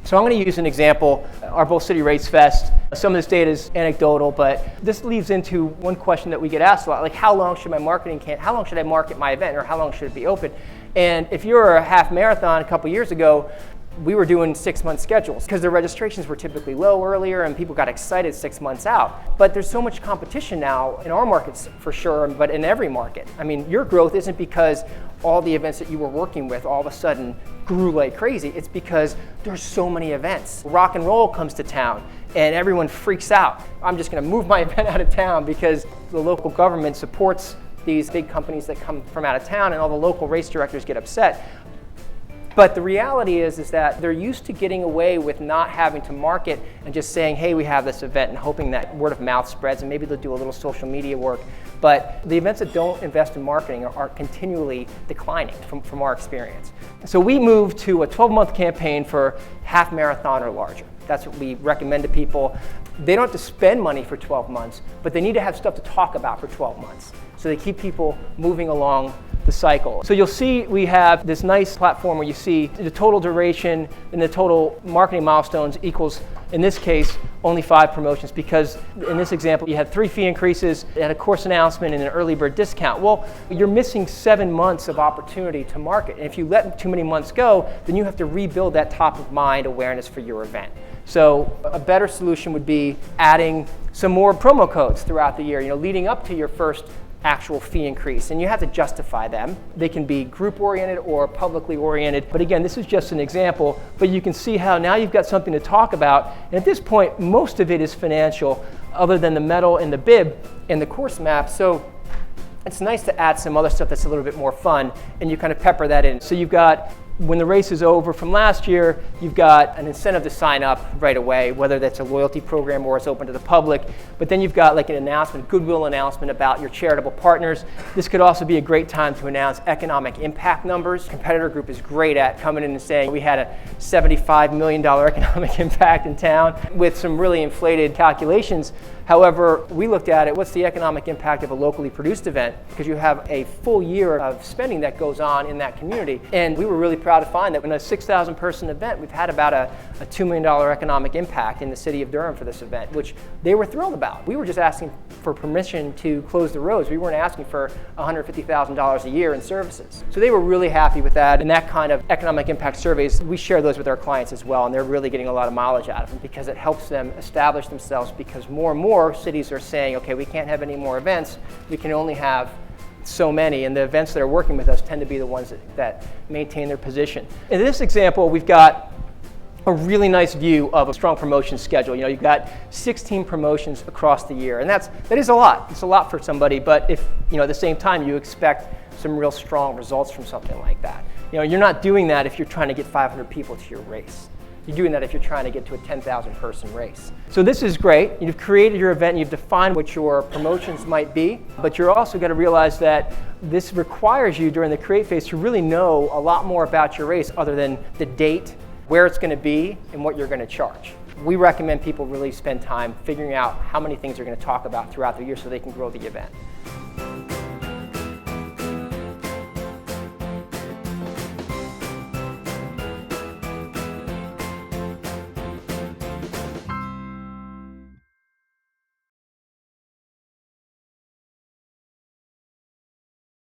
So I'm going to use an example, our Bowl City Race Fest. Some of this data is anecdotal, but this leads into one question that we get asked a lot, like how long should my marketing how long should I market my event, or how long should it be open? And if you're a half marathon a couple years ago, we were doing 6-month schedules because the registrations were typically low earlier and people got excited 6 months out. But there's so much competition now in our markets for sure, but in every market. I mean, your growth isn't because all the events that you were working with all of a sudden grew like crazy. It's because there's so many events. Rock and roll comes to town and everyone freaks out. I'm just gonna move my event out of town because the local government supports these big companies that come from out of town, and all the local race directors get upset. But the reality is that they're used to getting away with not having to market and just saying, hey, we have this event, and hoping that word of mouth spreads, and maybe they'll do a little social media work. But the events that don't invest in marketing are continually declining from our experience. So we moved to a 12-month campaign for half marathon or larger. That's what we recommend to people. They don't have to spend money for 12 months, but they need to have stuff to talk about for 12 months. So they keep people moving along the cycle. So you'll see we have this nice platform where you see the total duration and the total marketing milestones equals, in this case, only 5 promotions, because in this example you had 3 fee increases, you had a course announcement and an early bird discount. Well, you're missing 7 months of opportunity to market. And if you let too many months go, then you have to rebuild that top of mind awareness for your event. So a better solution would be adding some more promo codes throughout the year, leading up to your first actual fee increase, and you have to justify them. They can be group oriented or publicly oriented, but again, this is just an example, but you can see how now you've got something to talk about, and at this point most of it is financial other than the medal and the bib and the course map. So it's nice to add some other stuff that's a little bit more fun, and you kind of pepper that in. So you've got, when the race is over from last year, you've got an incentive to sign up right away, whether that's a loyalty program or it's open to the public. But then you've got like an announcement, goodwill announcement about your charitable partners. This could also be a great time to announce economic impact numbers. Competitor group is great at coming in and saying we had a $75 million economic impact in town with some really inflated calculations. However, we looked at it, what's the economic impact of a locally produced event? Because you have a full year of spending that goes on in that community. And we were really proud to find that in a 6,000 person event, we've had about a $2 million economic impact in the city of Durham for this event, which they were thrilled about. We were just asking for permission to close the roads. We weren't asking for $150,000 a year in services. So they were really happy with that. And that kind of economic impact surveys, we share those with our clients as well. And they're really getting a lot of mileage out of them because it helps them establish themselves, because more and more cities are saying, okay, we can't have any more events. We can only have so many, and the events that are working with us tend to be the ones that maintain their position. In this example, we've got a really nice view of a strong promotion schedule. You've got 16 promotions across the year, and that is a lot. It's a lot for somebody, but if, at the same time, you expect some real strong results from something like that. You're not doing that if you're trying to get 500 people to your race. You're doing that if you're trying to get to a 10,000 person race. So this is great. You've created your event, you've defined what your promotions might be, but you're also going to realize that this requires you during the create phase to really know a lot more about your race other than the date, where it's going to be, and what you're going to charge. We recommend people really spend time figuring out how many things they're going to talk about throughout the year so they can grow the event.